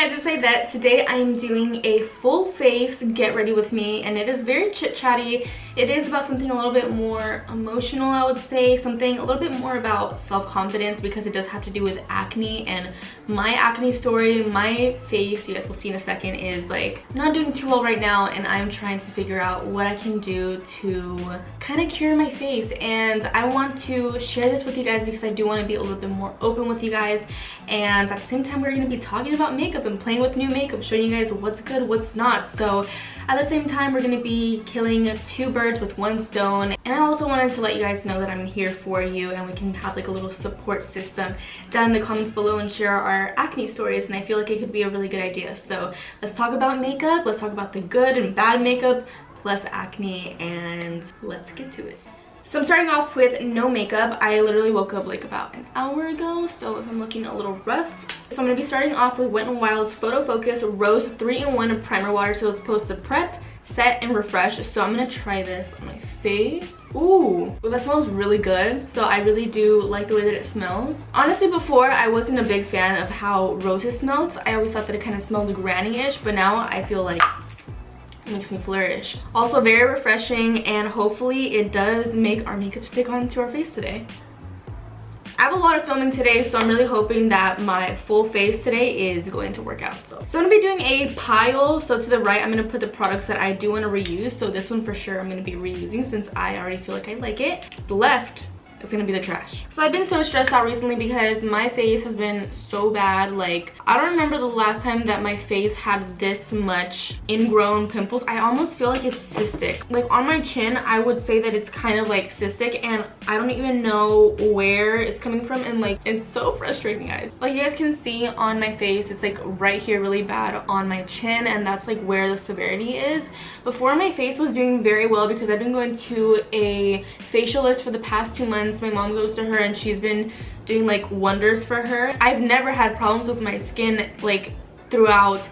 Hey guys, it's Aidette. Today I am doing a full face get ready with me, and it is very chit chatty. It is about something a little bit more emotional, I would say, something a little bit more about self-confidence, because it does have to do with acne. And my acne story, my face, you guys will see in a second, is like not doing too well right now, and I'm trying to figure out what I can do to kind of cure my face. And I want to share this with you guys because I do want to be a little bit more open with you guys, and at the same time we're going to be talking about makeup and playing with new makeup, showing you guys what's good, what's not. So at the same time, we're going to be killing two birds with one stone. And I also wanted to let you guys know that I'm here for you, and we can have like a little support system down in the comments below and share our acne stories. And I feel like it could be a really good idea. So let's talk about makeup, let's talk about the good and bad makeup plus acne, and let's get to it. So I'm starting off with no makeup. I literally woke up like about an hour ago, so if I'm looking a little rough. So I'm going to be starting off with Wet n Wild's Photo Focus Rose 3-in-1 Primer Water. So it's supposed to prep, set, and refresh. So I'm going to try this on my face. Ooh, that smells really good. So I really do like the way that it smells. Honestly, before I wasn't a big fan of how roses smelled. I always thought that it kind of smelled granny-ish, but now I feel like it makes me flourish. Also very refreshing, and hopefully it does make our makeup stick onto our face today. I have a lot of filming today, so I'm really hoping that my full face today is going to work out. So I'm going to be doing a pile. So to the right, I'm going to put the products that I do want to reuse. So this one for sure I'm going to be reusing since I already feel like I like it. The left, it's gonna be the trash. So I've been so stressed out recently because my face has been so bad. Like, I don't remember the last time that my face had this much ingrown pimples. I almost feel like it's cystic. Like on my chin, I would say that it's kind of like cystic, and I don't even know where it's coming from, and like it's so frustrating, guys. Like you guys can see on my face, it's like right here really bad on my chin, and that's like where the severity is. Before, my face was doing very well because I've been going to a facialist for the past 2 months. My mom goes to her and she's been doing like wonders for her. I've never had problems with my skin like throughout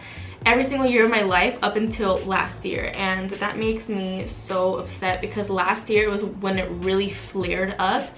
every single year of my life up until last year, and that makes me so upset because last year was when it really flared up,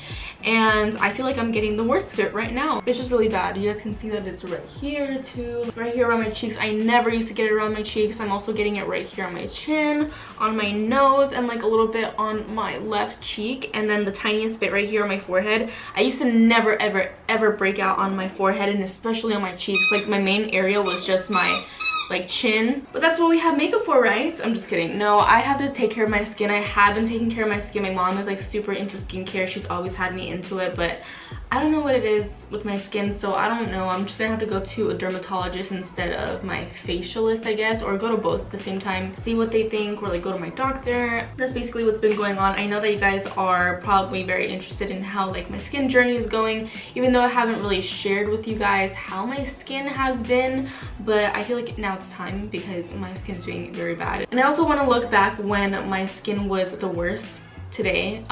and I feel like I'm getting the worst of it right now. It's just really bad. You guys can see that it's right here too, right here around my cheeks. I never used to get it around my cheeks. I'm also getting it right here on my chin, on my nose, and like a little bit on my left cheek, and then the tiniest bit right here on my forehead. I used to never ever break out on my forehead, and especially on my cheeks. Like my main area was just my like chin, but that's what we have makeup for, right? I'm just kidding. No, I have to take care of my skin. I have been taking care of my skin. My mom is like super into skincare. She's always had me into it, but I don't know what it is with my skin, so I don't know. I'm just gonna have to go to a dermatologist instead of my facialist, I guess, or go to both at the same time, see what they think, or like go to my doctor. That's basically what's been going on. I know that you guys are probably very interested in how like my skin journey is going, even though I haven't really shared with you guys how my skin has been, but I feel like now it's time because my skin is doing very bad. And I also want to look back when my skin was the worst today,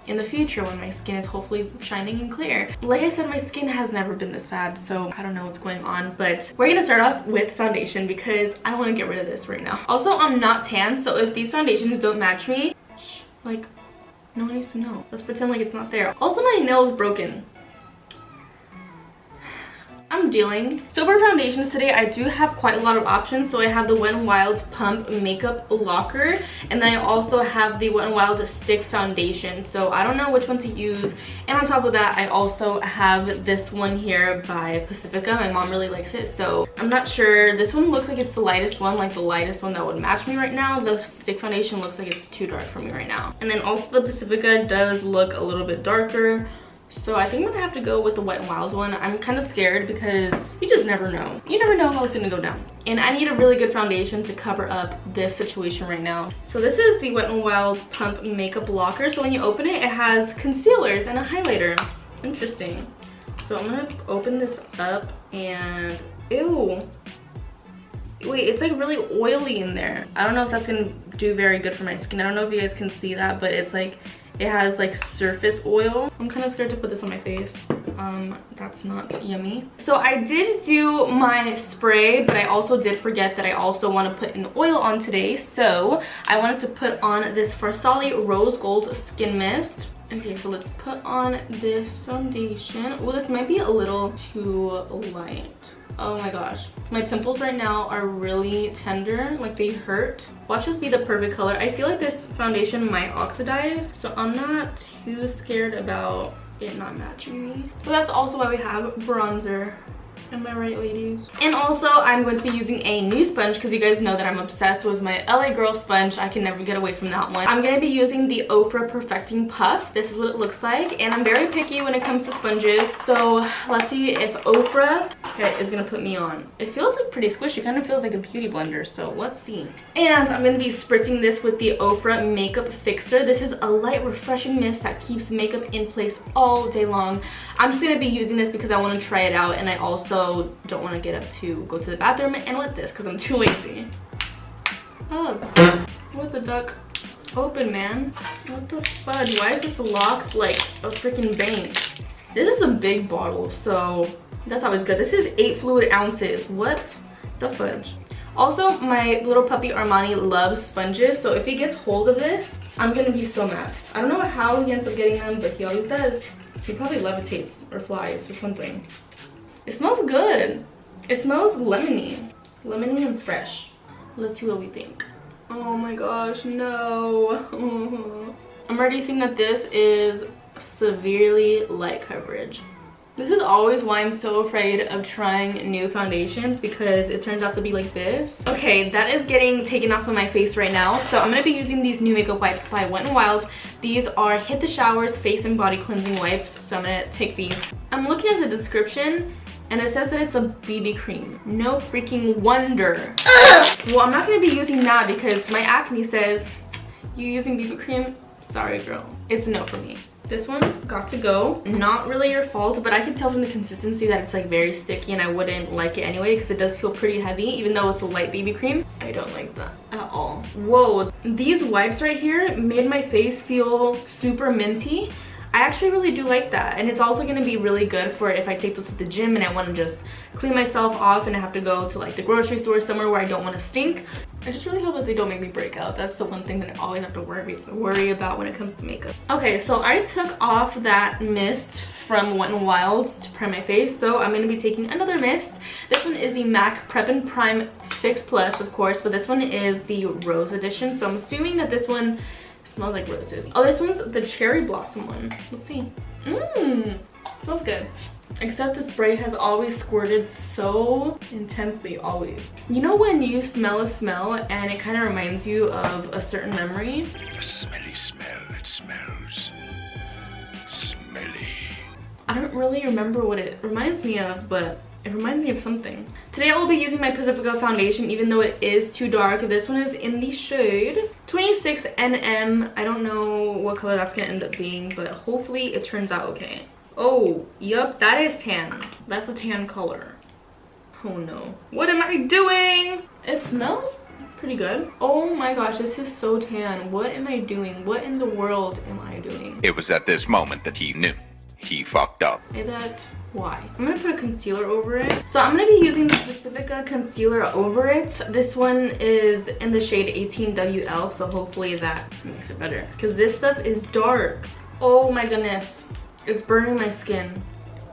in the future when my skin is hopefully shining and clear. Like I said, my skin has never been this bad, so I don't know what's going on, but we're gonna start off with foundation because I want to get rid of this right now. Also, I'm not tan, so if these foundations don't match me, like, no one needs to know. Let's pretend like it's not there. Also, my nail is broken. I'm dealing. So for foundations today, I do have quite a lot of options. So I have the Wet n Wild Pump Makeup Locker, and then I also have the Wet n Wild Stick Foundation. So I don't know which one to use. And on top of that, I also have this one here by Pacifica. My mom really likes it, so I'm not sure. This one looks like it's the lightest one, like the lightest one that would match me right now. The stick foundation looks like it's too dark for me right now. And then also the Pacifica does look a little bit darker. So I think I'm gonna have to go with the Wet n Wild one. I'm kind of scared because you just never know. You never know how it's gonna go down. And I need a really good foundation to cover up this situation right now. So this is the Wet n Wild Pump Makeup Locker. So when you open it, it has concealers and a highlighter. Interesting. So I'm gonna open this up and, ew. Wait, it's like really oily in there. I don't know if that's gonna do very good for my skin. I don't know if you guys can see that, but it's like, it has like surface oil. I'm kind of scared to put this on my face. That's not yummy. So I did do my spray, but I also did forget that I also want to put an oil on today. So I wanted to put on this Farsali Rose Gold Skin Mist. Okay, so let's put on this foundation. Oh, this might be a little too light. Oh my gosh. My pimples right now are really tender, like they hurt. Watch this be the perfect color. I feel like this foundation might oxidize, so I'm not too scared about it not matching me. But that's also why we have bronzer. Am I right, ladies? And also, I'm going to be using a new sponge because you guys know that I'm obsessed with my LA Girl sponge. I can never get away from that one. I'm going to be using the Oprah Perfecting Puff. This is what it looks like. And I'm very picky when it comes to sponges. So let's see if Oprah is going to put me on. It feels like pretty squishy. It kind of feels like a beauty blender. So let's see. And I'm going to be spritzing this with the Oprah Makeup Fixer. This is a light, refreshing mist that keeps makeup in place all day long. I'm just going to be using this because I want to try it out, and I also don't want to get up to go to the bathroom and wet this because I'm too lazy. Oh, what the duck? Open, man. What the fudge? Why is this locked like a freaking bank? This is a big bottle, so that's always good. This is 8 fluid ounces. What the fudge? Also, my little puppy Armani loves sponges, so if he gets hold of this, I'm gonna be so mad. I don't know how he ends up getting them, but he always does. He probably levitates or flies or something. It smells good. It smells lemony. Lemony and fresh. Let's see what we think. Oh my gosh, no. I'm already seeing that this is severely light coverage. This is always why I'm so afraid of trying new foundations, because it turns out to be like this. Okay, that is getting taken off of my face right now. So I'm going to be using these new makeup wipes by Wet n Wild. These are Hit the Showers Face and Body Cleansing Wipes. So I'm going to take these. I'm looking at the description and it says that it's a BB cream. No freaking wonder. Well, I'm not going to be using that because my acne says, you using BB cream? Sorry, girl. It's a no for me. This one got to go. Not really your fault, but I can tell from the consistency that it's like very sticky, and I wouldn't like it anyway because it does feel pretty heavy even though it's a light BB cream. I don't like that at all. Whoa, these wipes right here made my face feel super minty. I actually really do like that, and it's also going to be really good for if I take those to the gym and I want to just clean myself off and I have to go to like the grocery store somewhere where I don't want to stink. I just really hope that they don't make me break out. That's the one thing that I always have to worry about when it comes to makeup. Okay, so I took off that mist from Wet n Wild to prime my face, so I'm going to be taking another mist. This one is the MAC Prep and Prime Fix Plus, of course, but this one is the Rose Edition, so I'm assuming that this one smells like roses. Oh, this one's the Cherry Blossom one. Let's see. Smells good. Except the spray has always squirted so intensely, always. You know when you smell a smell and it kind of reminds you of a certain memory? A smelly smell, it smells smelly. I don't really remember what it reminds me of, but it reminds me of something. Today I will be using my Pacifica foundation, even though it is too dark. This one is in the shade 26 NM. I don't know what color that's gonna end up being, but hopefully it turns out okay. Oh, yup, that is tan. That's a tan color. Oh no. What am I doing? It smells pretty good. Oh my gosh, this is so tan. What am I doing? What in the world am I doing? It was at this moment that he knew. He fucked up. Aidette, why? I'm gonna put a concealer over it. So I'm gonna be using the Pacifica concealer over it. This one is in the shade 18WL, so hopefully that makes it better. Because this stuff is dark. Oh my goodness. It's burning my skin.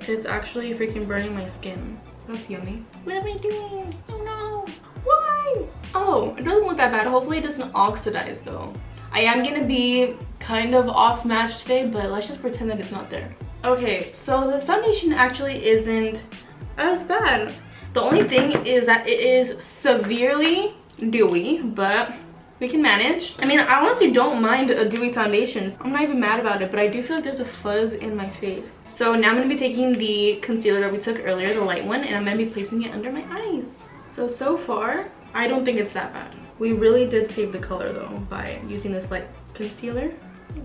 It's actually freaking burning my skin. That's yummy. What am I doing? Oh no. Why? Oh, it doesn't look that bad. Hopefully it doesn't oxidize though. I am gonna be kind of off match today, but let's just pretend that it's not there. Okay, so this foundation actually isn't as bad. The only thing is that it is severely dewy, but we can manage. I mean, I honestly don't mind a dewy foundation. I'm not even mad about it, but I do feel like there's a fuzz in my face. So now I'm gonna be taking the concealer that we took earlier, the light one, and I'm gonna be placing it under my eyes. So far, I don't think it's that bad. We really did save the color though by using this light concealer.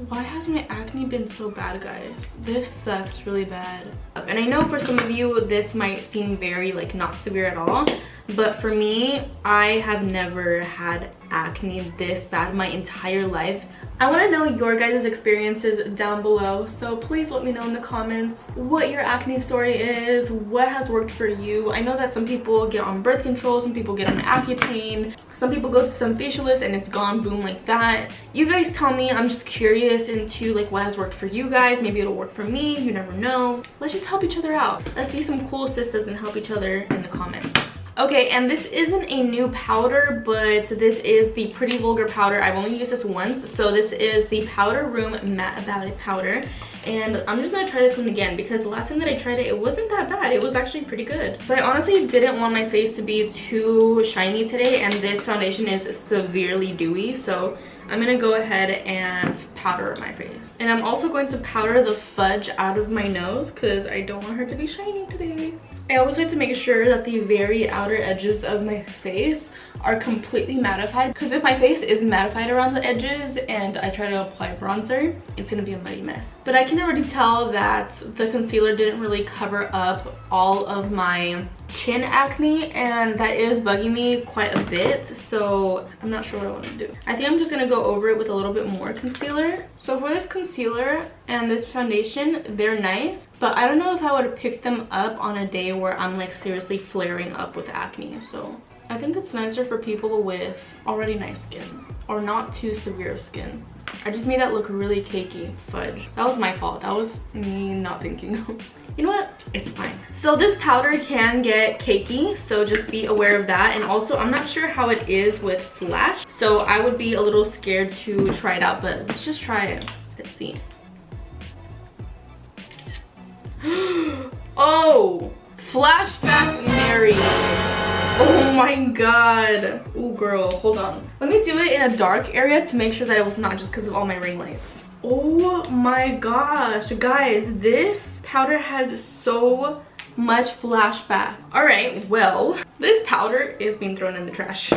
Why has my acne been so bad, guys? This sucks really bad. And I know for some of you this might seem very like not severe at all, but for me, I have never had acne this bad my entire life I want to know your guys' experiences down below, so please let me know in the comments what your acne story is, what has worked for you. I know that some people get on birth control, some people get on Accutane, some people go to some facialists and it's gone boom like that. You guys tell me. I'm just curious into like what has worked for you guys. Maybe it'll work for me, you never know. Let's just help each other out. Let's be some cool sisters and help each other in the comments. Okay, and this isn't a new powder, but this is the Pretty Vulgar powder. I've only used this once, so this is the Powder Room Matte About It powder. And I'm just gonna try this one again because the last time that I tried it, it wasn't that bad. It was actually pretty good. So I honestly didn't want my face to be too shiny today, and this foundation is severely dewy, so I'm gonna go ahead and powder my face. And I'm also going to powder the fudge out of my nose because I don't want her to be shiny today. I always like to make sure that the very outer edges of my face are completely mattified, because if my face is mattified around the edges and I try to apply bronzer, it's gonna be a muddy mess. But I can already tell that the concealer didn't really cover up all of my chin acne, and that is bugging me quite a bit, so I'm not sure what I want to do. I think I'm just gonna go over it with a little bit more concealer. So for this concealer and this foundation, they're nice, but I don't know if I would pick them up on a day where I'm like seriously flaring up with acne. So I think it's nicer for people with already nice skin or not too severe skin. I just made that look really cakey. Fudge. That was my fault. That was me not thinking. You know what? It's fine. So this powder can get cakey, so just be aware of that. And also, I'm not sure how it is with flash, so I would be a little scared to try it out, but let's just try it. Let's see. Oh! Flashback Mary. Oh my god. Oh girl, hold on. Let me do it in a dark area to make sure that it was not just because of all my ring lights. Oh my gosh, guys, this powder has so much flashback. All right, well, this powder is being thrown in the trash.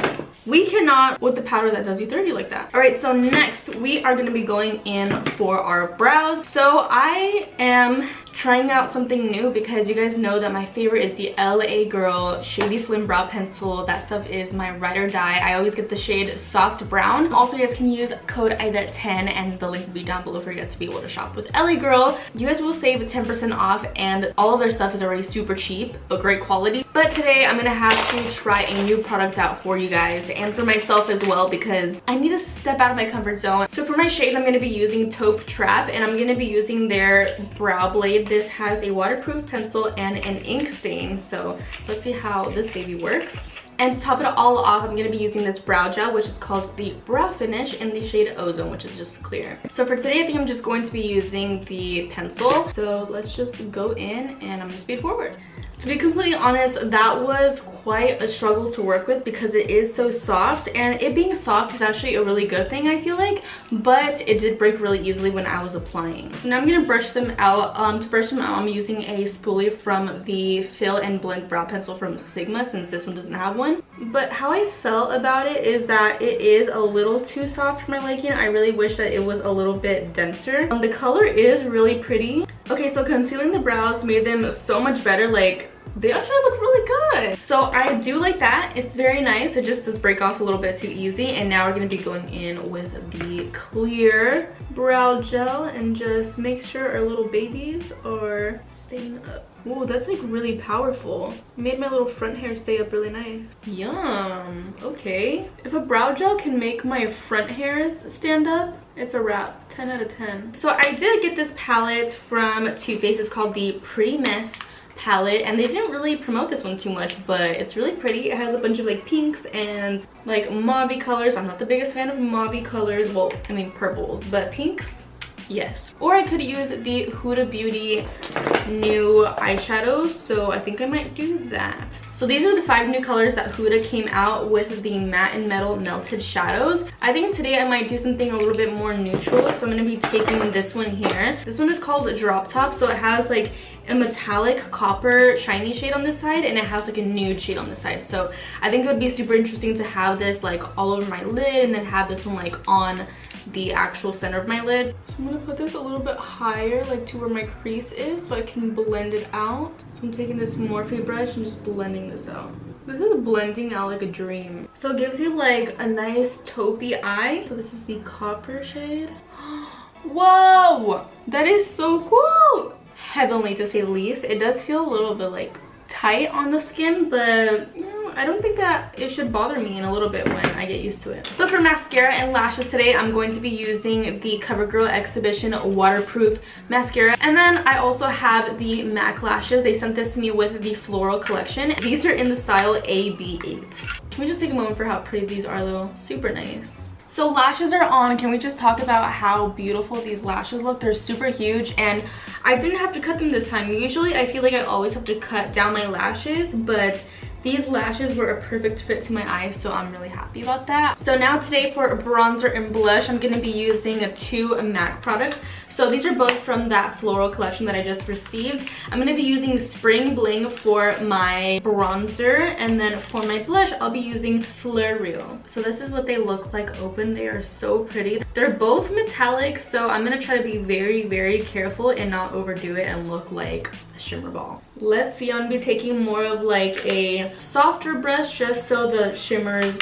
We cannot with the powder that does you dirty like that. All right, so next we are gonna be going in for our brows. So I am trying out something new because you guys know that my favorite is the LA Girl Shady Slim Brow Pencil. That stuff is my ride or die. I always get the shade Soft Brown. Also, you guys can use code Aidette10 and the link will be down below for you guys to be able to shop with LA Girl. You guys will save 10% off, and all of their stuff is already super cheap but great quality. But today I'm gonna have to try a new product out for you guys and for myself as well because I need to step out of my comfort zone. So for my shades, I'm gonna be using Taupe Trap, and I'm gonna be using their Brow Blade. This has a waterproof pencil and an ink stain, so let's see how this baby works. And to top it all off, I'm gonna be using this brow gel, which is called the Brow Finish in the shade Ozone, which is just clear. So for today, I think I'm just going to be using the pencil. So let's just go in and I'm gonna speed forward. To be completely honest, that was quite a struggle to work with because it is so soft, and it being soft is actually a really good thing, I feel like, but it did break really easily when I was applying. Now I'm gonna brush them out. To brush them out, I'm using a spoolie from the Fill and Blend Brow Pencil from Sigma, since this one doesn't have one. But how I felt about it is that it is a little too soft for my liking. I really wish that it was a little bit denser. The color is really pretty. Okay, so concealing the brows made them so much better. Like, they actually look really good. So I do like that. It's very nice. It just does break off a little bit too easy. And now we're going to be going in with the clear brow gel and just make sure our little babies are staying up. Ooh, that's like really powerful. Made my little front hair stay up really nice. Yum. Okay. If a brow gel can make my front hairs stand up, it's a wrap. 10 out of 10. So I did get this palette from Too Faced. It's called the Pretty Mess palette, and they didn't really promote this one too much, but it's really pretty. It has a bunch of like pinks and like mauve colors. I'm not the biggest fan of mauve colors. Well, I mean purples, but pinks, yes. Or I could use the Huda Beauty new eyeshadows, so I think I might do that. So these are the 5 new colors that Huda came out with, the matte and metal melted shadows. I think today I might do something a little bit more neutral, so I'm going to be taking this one here. This one is called Drop Top, so it has like a metallic copper shiny shade on this side, and it has like a nude shade on this side. So I think it would be super interesting to have this like all over my lid and then have this one like on the actual center of my lid. So I'm gonna put this a little bit higher, like to where my crease is, so I can blend it out. So I'm taking this Morphe brush and just blending this out. This is blending out like a dream. So it gives you like a nice taupey eye. So this is the copper shade. Whoa, that is so cool. Heavenly to say the least. It does feel a little bit like tight on the skin, but you know, I don't think that it should bother me in a little bit when I get used to it. So for mascara and lashes today, I'm going to be using the CoverGirl Exhibition Waterproof Mascara. And then I also have the MAC lashes. They sent this to me with the Floral Collection. These are in the style AB8. Can we just take a moment for how pretty these are though? Super nice. So lashes are on. Can we just talk about how beautiful these lashes look? They're super huge and I didn't have to cut them this time. Usually I feel like I always have to cut down my lashes, but these lashes were a perfect fit to my eyes, so I'm really happy about that. So now today for bronzer and blush, I'm going to be using 2 MAC products. So these are both from that Floral Collection that I just received. I'm going to be using Spring Bling for my bronzer, and then for my blush, I'll be using Fleur Real. So this is what they look like open. They are so pretty. They're both metallic, so I'm going to try to be very, very careful and not overdo it and look like a shimmer ball. Let's see, I'm going to be taking more of like a softer brush just so the shimmers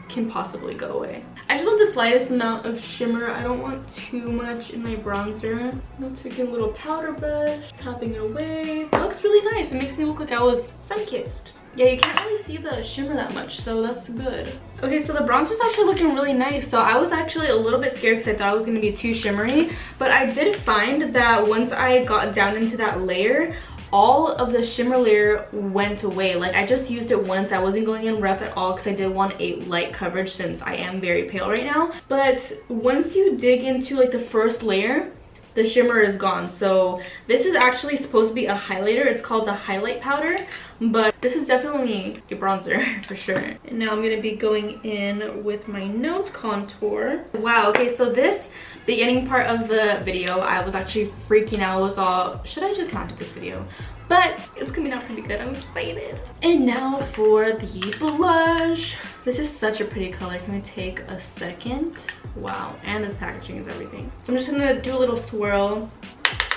can possibly go away. I just want the slightest amount of shimmer. I don't want too much in my bronzer. I'm taking a little powder brush, tapping it away. It looks really nice. It makes me look like I was sun-kissed. Yeah, you can't really see the shimmer that much, so that's good. Okay, so the bronzer's actually looking really nice. So I was actually a little bit scared because I thought it was going to be too shimmery. But I did find that once I got down into that layer, all of the shimmer layer went away. Like I just used it once. I wasn't going in rough at all because I did want a light coverage since I am very pale right now. But once you dig into like the first layer, the shimmer is gone. So this is actually supposed to be a highlighter. It's called a highlight powder, but this is definitely a bronzer for sure. And now I'm gonna be going in with my nose contour. Wow, okay, so this beginning part of the video, I was actually freaking out. I was all, should I just not do this video? But it's coming out pretty good. I'm excited. And now for the blush. This is such a pretty color. Can we take a second? Wow, and this packaging is everything. So I'm just gonna do a little swirl.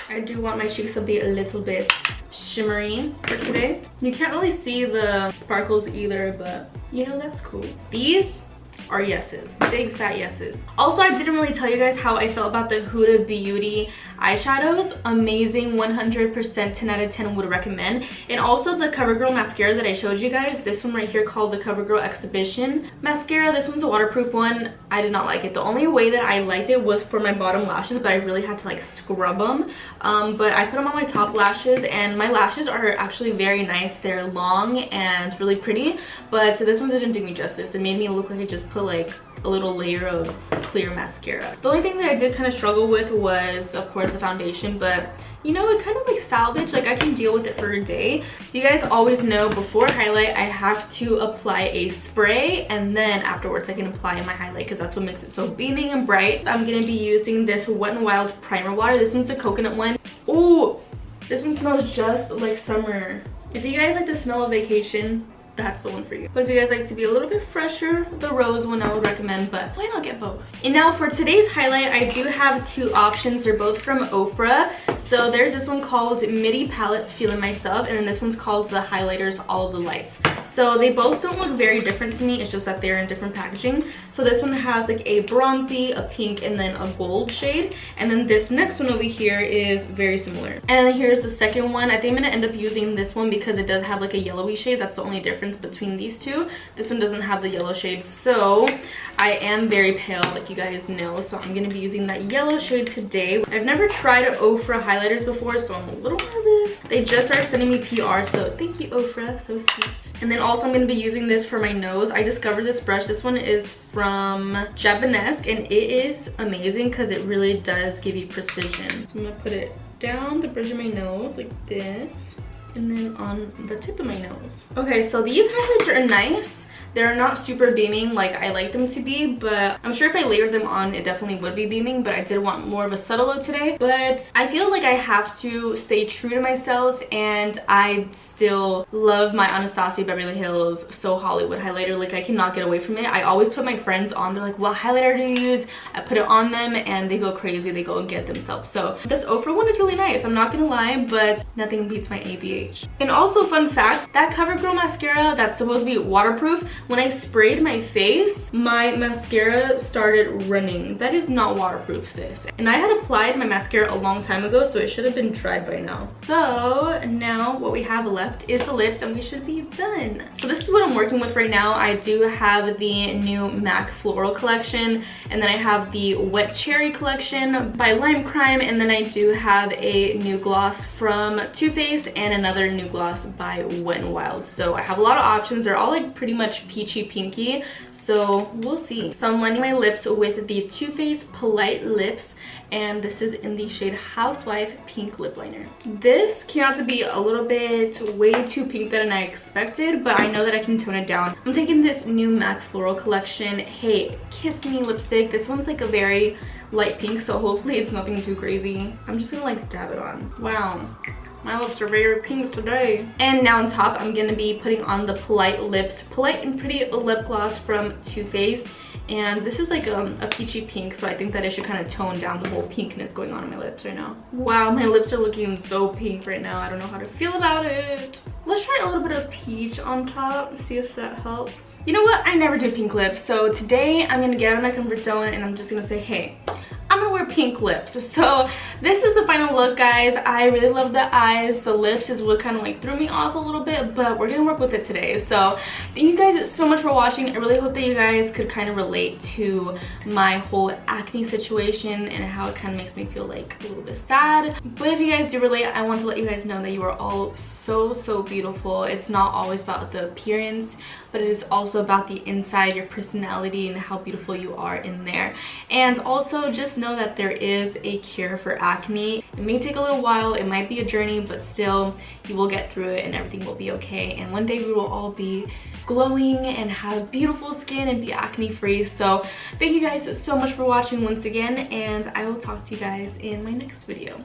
I do want my cheeks to be a little bit shimmery for today. You can't really see the sparkles either, but you know, that's cool. These are yeses, big fat yeses. Also, I didn't really tell you guys how I felt about the Huda Beauty eyeshadows. Amazing, 100%, 10 out of 10 would recommend. And also the CoverGirl mascara that I showed you guys, this one right here called the CoverGirl Exhibition mascara. This one's a waterproof one. I did not like it. The only way that I liked it was for my bottom lashes, but I really had to like scrub them. But I put them on my top lashes, and my lashes are actually very nice. They're long and really pretty, but this one didn't do me justice. It made me look like I just put like a little layer of clear mascara. The only thing that I did kind of struggle with was, of course, the foundation, but you know, it kind of like salvage, like I can deal with it for a day. You guys always know before highlight I have to apply a spray, and then afterwards I can apply my highlight because that's what makes it so beaming and bright. So I'm gonna be using this Wet n Wild primer water. This one's the coconut one. Oh, this one smells just like summer. If you guys like the smell of vacation, that's the one for you. But if you guys like to be a little bit fresher, the rose one I would recommend, but why not get both? And now for today's highlight, I do have 2 options. They're both from Oprah. So there's this one called Midi Palette Feeling Myself, and then this one's called the Highlighters All of the Lights. So they both don't look very different to me. It's just that they're in different packaging. So this one has like a bronzy, a pink, and then a gold shade. And then this next one over here is very similar. And then here's the second one. I think I'm gonna end up using this one because it does have like a yellowy shade. That's the only difference between these two. This one doesn't have the yellow shade. So I am very pale, like you guys know. So I'm gonna be using that yellow shade today. I've never tried Oprah highlighters before, so I'm a little nervous. They just started sending me PR, so thank you, Oprah, so sweet. And then also I'm gonna be using this for my nose. I discovered this brush. This one is from Japanesque, and it is amazing because it really does give you precision. So I'm gonna put it down the bridge of my nose like this, and then on the tip of my nose. Okay, so these highlights are nice, They're not super beaming like I like them to be, but I'm sure if I layered them on, it definitely would be beaming, but I did want more of a subtle look today. But I feel like I have to stay true to myself, and I still love my Anastasia Beverly Hills So Hollywood highlighter. Like, I cannot get away from it. I always put my friends on. They're like, what highlighter do you use? I put it on them and they go crazy. They go and get themselves. So this Oprah one is really nice, I'm not gonna lie, but nothing beats my ABH. And also, fun fact, that CoverGirl mascara that's supposed to be waterproof, when I sprayed my face, my mascara started running. That is not waterproof, sis. And I had applied my mascara a long time ago, so it should have been dried by now. So now what we have left is the lips, and we should be done. So this is what I'm working with right now. I do have the new MAC Floral collection, and then I have the Wet Cherry collection by Lime Crime, and then I do have a new gloss from Too Faced and another new gloss by Wet n Wild. So I have a lot of options. They're all like pretty much peachy pinky, so we'll see. So I'm lining my lips with the Too Faced Polite Lips, and this is in the shade Housewife Pink Lip Liner. This came out to be a little bit way too pink than I expected, but I know that I can tone it down. I'm taking this new MAC Floral collection, Hey Kiss Me lipstick. This one's like a very light pink, so hopefully it's nothing too crazy. I'm just gonna like dab it on. Wow, my lips are very pink today. And now on top, I'm gonna be putting on the Polite Lips Polite and Pretty lip gloss from Too Faced. And this is like a peachy pink, so I think that it should kind of tone down the whole pinkness going on in my lips right now. Wow, my lips are looking so pink right now. I don't know how to feel about it. Let's try a little bit of peach on top, see if that helps. You know what? I never do pink lips, so today I'm gonna get out of my comfort zone and I'm just gonna say, hey, I'm gonna wear pink lips. So this is the final look, guys. I really love the eyes. The lips is what kind of like threw me off a little bit, but we're gonna work with it today. So thank you guys so much for watching. I really hope that you guys could kind of relate to my whole acne situation and how it kind of makes me feel like a little bit sad. But if you guys do relate, I want to let you guys know that you are all so beautiful. It's not always about the appearance, but it is also about the inside, your personality, and how beautiful you are in there. And also just know that there is a cure for acne. It may take a little while, it might be a journey, but still you will get through it and everything will be okay. And one day we will all be glowing and have beautiful skin and be acne free. So thank you guys so much for watching once again, and I will talk to you guys in my next video.